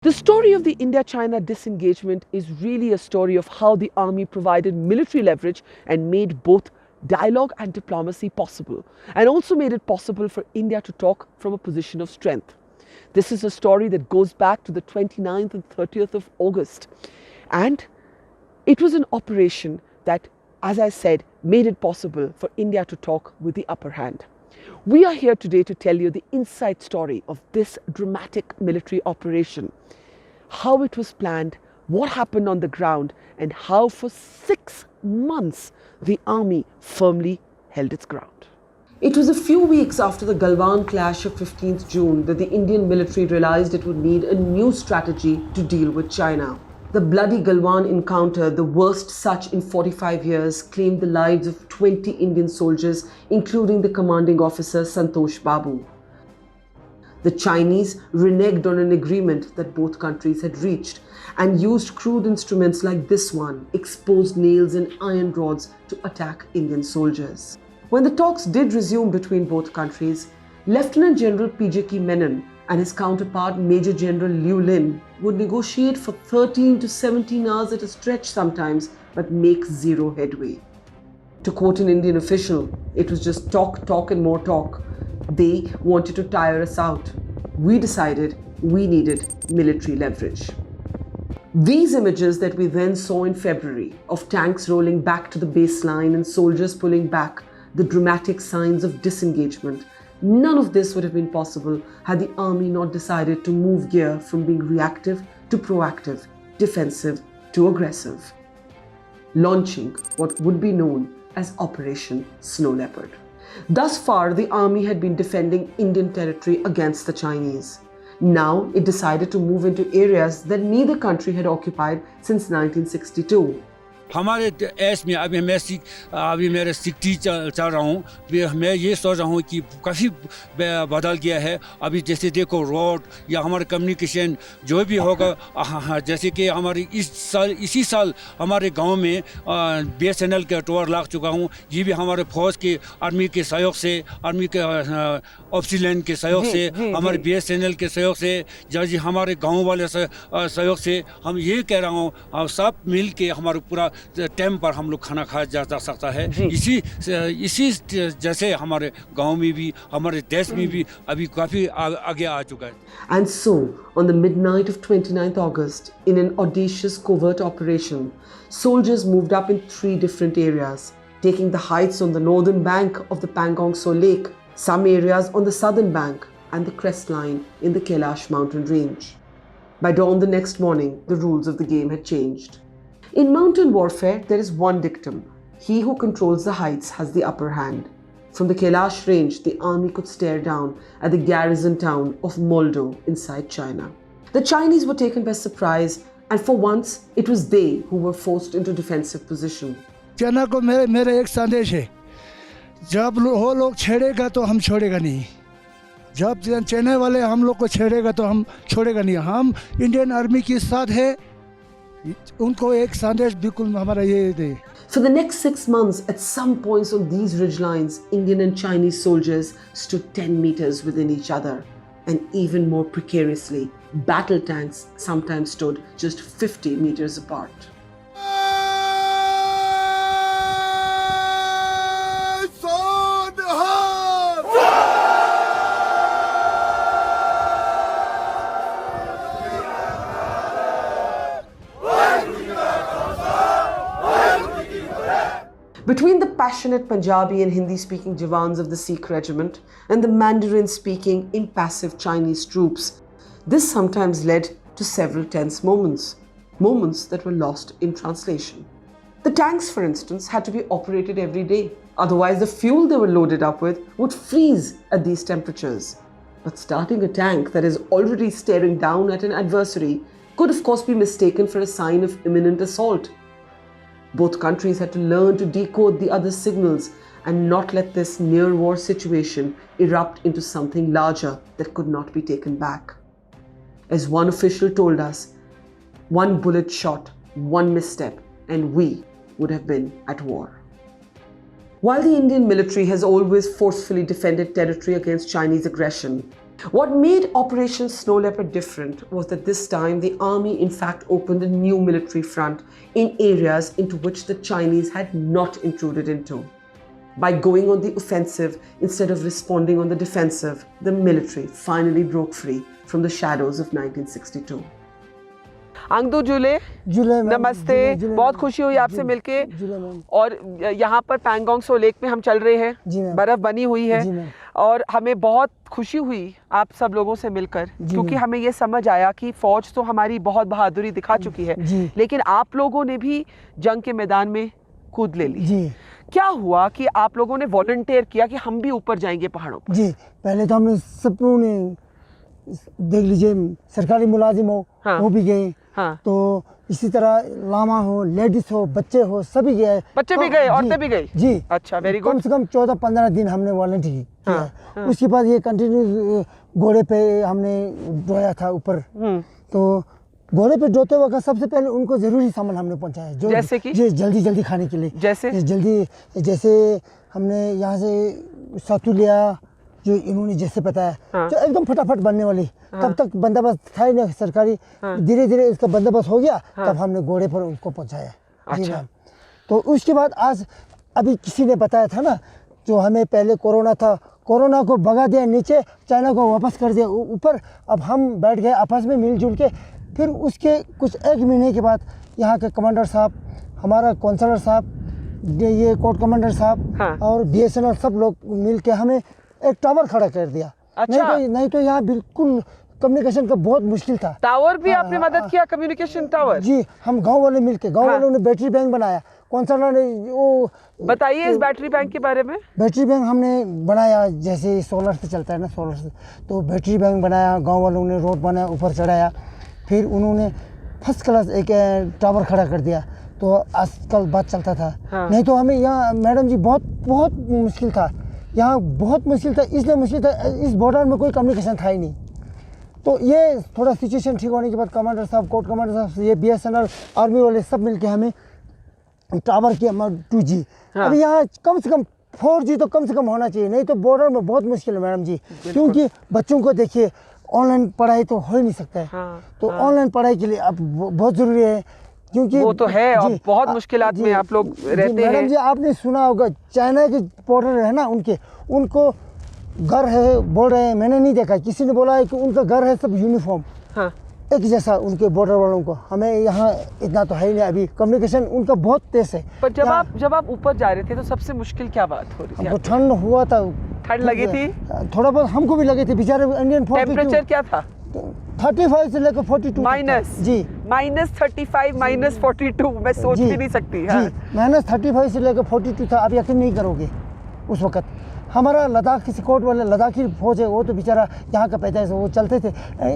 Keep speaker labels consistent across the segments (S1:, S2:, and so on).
S1: The story of the India-China disengagement is really a story of how the army provided military leverage and made both dialogue and diplomacy possible, and also made it possible for India to talk from a position of strength. This is a story that goes back to the 29th and 30th of August, and it was an operation that, as I said, made it possible for India to talk with the upper hand. We are here today to tell you the inside story of this dramatic military operation, how it was planned, what happened on the ground, and how for 6 months the army firmly held its ground. It was a few weeks after the Galwan clash of 15th June that the Indian military realized it would need a new strategy to deal with China. The bloody Galwan encounter, the worst such in 45 years, claimed the lives of 20 Indian soldiers, including the commanding officer Santosh Babu. The Chinese reneged on an agreement that both countries had reached and used crude instruments like this one, exposed nails and iron rods, to attack Indian soldiers. When the talks did resume between both countries, Lieutenant General P.J.K. Menon and his counterpart Major General Liu Lin would negotiate for 13 to 17 hours at a stretch sometimes, but make zero headway. To quote an Indian official, it was just talk, talk and more talk. They wanted to tire us out. We decided we needed military leverage. These images that we then saw in February of tanks rolling back to the baseline and soldiers pulling back, the dramatic signs of disengagement, none of this would have been possible had the army not decided to move gear from being reactive to proactive, defensive to aggressive, launching what would be known as Operation Snow Leopard. Thus far, the army had been defending Indian territory against the Chinese. Now it decided to move into areas that neither country had occupied since 1962.
S2: हमारे देश में अभी मेरे 60 चल रहा हूँ, मैं ये सोच रहा हूँ कि काफ़ी बदल गया है। अभी जैसे देखो रोड या हमारे कम्युनिकेशन जो भी होगा, जैसे कि हमारी इसी साल हमारे गांव में BSNL का टावर लग चुका हूँ। ये भी हमारे फौज के आर्मी के सहयोग से, आर्मी के ऑप्सीलैंड के सहयोग से, हमारे BSNL के सहयोग से, जैसे हमारे गाँव वाले सहयोग से, हम ये कह रहा हूँ सब मिल के हमारे पूरा टाइम पर हम लोग खाना खाया जा सकता है। इसी जैसे हमारे गांव में भी, हमारे देश में भी अभी काफी आगे आ चुका है।
S1: And so, on the midnight of 29th August, in an audacious covert operation, soldiers moved up in 3 different areas, taking the heights on the northern bank of the Pangong Tso Lake, some areas on the southern bank, and the crest line in the Kailash mountain range. By dawn the next morning, the rules of the game had changed. In mountain warfare, there is one dictum: he who controls the heights has the upper hand. From the Kailash range, the army could stare down at the garrison town of Moldo inside China. The Chinese were taken by surprise, and for once, it was they who were forced into defensive position.
S3: China को मेरा एक संदेश है, जब वो लोग छेड़ेगा तो हम छोड़ेगा नहीं। जब चाइना वाले हम लोग को छेड़ेगा तो हम छोड़ेगा नहीं। हम इंडियन आर्मी के साथ है, उनको एक संदेश बिल्कुल हमारा ये दे।
S1: For the next 6 months, at some points on these ridgelines, Indian and Chinese soldiers stood 10 meters within each other. And even more precariously, battle tanks sometimes stood just 50 meters apart. Between the passionate Punjabi and Hindi-speaking Jawans of the Sikh regiment and the Mandarin-speaking, impassive Chinese troops, this sometimes led to several tense moments that were lost in translation. The tanks, for instance, had to be operated every day. Otherwise, the fuel they were loaded up with would freeze at these temperatures. But starting a tank that is already staring down at an adversary could, of course, be mistaken for a sign of imminent assault. Both countries had to learn to decode the other's signals and not let this near-war situation erupt into something larger that could not be taken back. As one official told us, one bullet shot, one misstep, and we would have been at war. While the Indian military has always forcefully defended territory against Chinese aggression, What made Operation Snow Leopard different was that this time the army in fact opened a new military front in areas into which the Chinese had not intruded into. By going on the offensive instead of responding on the defensive, the military finally broke free from the shadows of 1962. अंगदू जुले नमस्ते, बहुत खुशी हुई आपसे मिलके। और यहाँ पर पैंगोंग सो लेक में हम चल रहे हैं, बर्फ बनी हुई है और हमें बहुत खुशी हुई आप सब लोगों से मिलकर, क्योंकि हमें ये समझ आया कि फौज तो हमारी बहुत बहादुरी दिखा चुकी है, लेकिन आप लोगों ने भी जंग के मैदान में कूद ले ली। क्या हुआ कि आप लोगों ने वॉलंटियर किया कि हम भी ऊपर जाएंगे पहाड़ों पर?
S4: जी, पहले तो हमने सबको ने देख लीजिए, सरकारी मुलाजिम हो वो भी गए, तो इसी तरह लामा हो, लेडीज हो, बच्चे हो, सभी गए।
S1: बच्चे भी गए, औरतें भी गई? जी। अच्छा, वेरी गुड।
S4: कम से कम 14-15 दिन हमने वॉलंटियर किया। उसके बाद ये कंटिन्यू घोड़े पे हमने ढोया था ऊपर। तो घोड़े पे ढोते वक्त सबसे पहले उनको जरूरी सामान हमने पहुंचाया, जो
S1: जैसे कि
S4: जल्दी जल्दी खाने के लिए। जैसे हमने यहाँ से सत्तू लिया, जो इन्होंने जैसे बताया, जो एकदम फटाफट बनने वाली। तब तक बंदोबस्त था ही नहीं सरकारी, धीरे धीरे इसका बंदोबस्त हो गया, तब हमने घोड़े पर उसको पहुंचाया।
S1: अच्छा।
S4: तो उसके बाद आज अभी किसी ने बताया था ना, जो हमें पहले कोरोना था, कोरोना को भगा दिया नीचे, चाइना को वापस कर दिया ऊपर। अब हम बैठ गए आपस में मिलजुल के। फिर उसके कुछ 1 महीने के बाद यहाँ के कमांडर साहब, हमारा काउंसलर साहब, ये कोर्ट कमांडर साहब और BSNL सब लोग मिल के हमें एक टावर खड़ा कर दिया।
S1: अच्छा।
S4: नहीं तो यहाँ बिल्कुल कम्युनिकेशन का बहुत मुश्किल था।
S1: टावर भी आपने मदद किया, कम्युनिकेशन टावर?
S4: जी, हम गांव वाले मिलके, गांव वालों ने बैटरी बैंक बनाया, काउंसलर ने वो।
S1: बताइए इस बैटरी बैंक के बारे में।
S4: बैटरी बैंक हमने बनाया, जैसे सोलर से चलता है ना, सोलर से, तो बैटरी बैंक बनाया, गांव वालों ने रोड बनाया, ऊपर चढ़ाया। फिर उन्होंने फर्स्ट क्लास एक टावर खड़ा कर दिया। तो आजकल बात चलता था। नहीं तो हमें यहाँ मैडम जी बहुत मुश्किल था, यहाँ बहुत मुश्किल था। इसलिए मुश्किल था, इस बॉर्डर में कोई कम्युनिकेशन था ही नहीं। तो ये थोड़ा सिचुएशन ठीक होने के बाद कमांडर साहब, कोर्ट कमांडर साहब, ये BSNL आर्मी वाले सब मिलके हमें टावर किया 2G। अभी यहाँ कम से कम 4G तो कम से कम होना चाहिए, नहीं तो बॉर्डर में बहुत मुश्किल है मैडम जी। क्योंकि बच्चों को देखिए, ऑनलाइन पढ़ाई तो हो ही नहीं सकता है। तो ऑनलाइन पढ़ाई के लिए अब बहुत ज़रूरी है, क्योंकि
S1: वो तो है और बहुत मुश्किलात में आप लोग रहते हैं।
S4: मैडम जी, आपने सुना होगा चाइना के बॉर्डर है ना, उनको घर है बोल रहे हैं, मैंने नहीं देखा, किसी ने बोला है कि उनका घर है सब यूनिफॉर्म, एक जैसा उनके बॉर्डर वालों को। हमें यहाँ इतना तो है ही नहीं, अभी कम्युनिकेशन उनका बहुत तेज है।
S1: पर जब आप ऊपर जा रहे थे तो सबसे मुश्किल क्या बात हो रही थी?
S4: ठंड हुआ था,
S1: ठंड लगी थी,
S4: थोड़ा बहुत हमको भी लगी थी बेचारे। इंडियन फोर्स
S1: टेम्परेचर क्या था?
S4: 35 से लेकर 42
S1: माइनस। जी, -35 -42 मैं सोच भी नहीं सकती।
S4: -35 से लेकर 42 था। आप यकीन नहीं करोगे, उस वक्त हमारा लद्दाख की सिकोट वाले लद्दाखी फौज है, वो तो बेचारा यहाँ का पैदा है, वो चलते थे।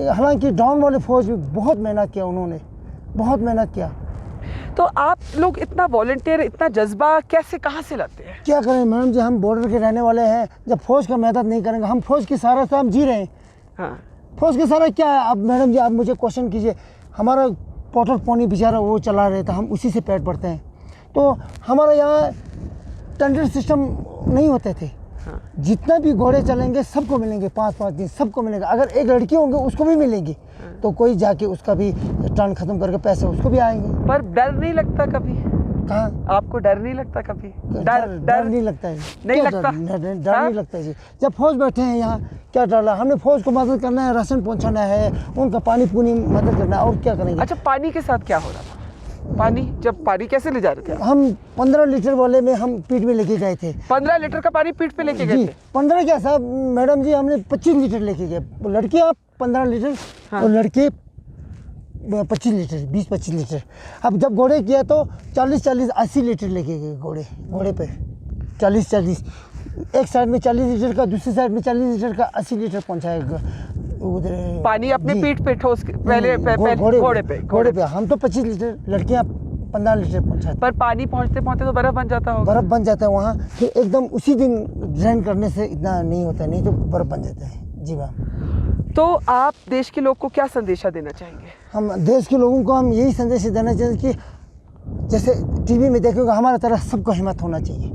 S4: हालांकि डाउन वाले फौज भी बहुत मेहनत किया, उन्होंने बहुत मेहनत किया।
S1: तो आप लोग इतना वॉलंटियर, इतना जज्बा कैसे, कहाँ से लाते हैं?
S4: क्या करें मैडम जी, हम बॉर्डर के रहने वाले हैं। जब फौज का मदद नहीं करेंगे, हम फौज की सहारा से हम जी रहे हैं। फौज के सहारा क्या है? अब मैडम जी आप मुझे क्वेश्चन कीजिए, हमारा पॉटर पॉनी बेचारा वो चला रहे थे, हम उसी से पेट भरते हैं। तो हमारा यहाँ टेंडर सिस्टम नहीं होते थे। जितना भी घोड़े चलेंगे सबको मिलेंगे, 5-5 दिन सबको मिलेंगे। अगर एक लड़की होंगे उसको भी मिलेंगी, तो कोई जाके उसका भी टर्न खत्म करके पैसे उसको भी आएंगे।
S1: पर डर नहीं लगता कभी?
S4: कहाँ?
S1: आपको डर नहीं लगता कभी?
S4: डर नहीं लगता है,
S1: नहीं लगता,
S4: डर नहीं लगता है जी। जब फौज बैठे हैं यहाँ, क्या डर है? हमने फौज को मदद करना है, राशन पहुँचाना है, उनका पानी पूनी मदद करना है, और क्या करेंगे।
S1: अच्छा, पानी के साथ क्या हो रहा था? पानी कैसे ले जा रहे थे?
S4: हम 15 लीटर वाले में हम पीठ में लेके गए थे।
S1: 15 लीटर का पानी पीठ पे लेके गए थे?
S4: 15 क्या साहब मैडम जी, हमने 25 लीटर लेके गए। लड़कियाँ 15 लीटर और लड़के 25 लीटर, 20-25 लीटर। अब जब घोड़े किया तो 40-80 लीटर लेके गए घोड़े पे। 40 एक साइड में 40 लीटर का, दूसरी साइड में 40 लीटर का, 80 लीटर पहुँचाएगा उधर
S1: पानी अपने पीठ पे ठोस के। पहले घोड़े पे
S4: हम तो 25 लीटर, लड़कियाँ 15 लीटर पहुँचाते।
S1: पर पानी पहुँचते पहुँचते तो बर्फ बन जाता होगा?
S4: बर्फ बन जाता है वहाँ, फिर एकदम उसी दिन ड्रेन करने से इतना नहीं होता, नहीं तो बर्फ बन जाता है। जी मैम।
S1: तो आप देश के लोग को क्या संदेशा देना चाहेंगे?
S4: हम देश के लोगों को हम यही संदेश देना चाहेंगे कि जैसे टीवी में देखेंगे, हमारा तरह सबको हिम्मत होना चाहिए।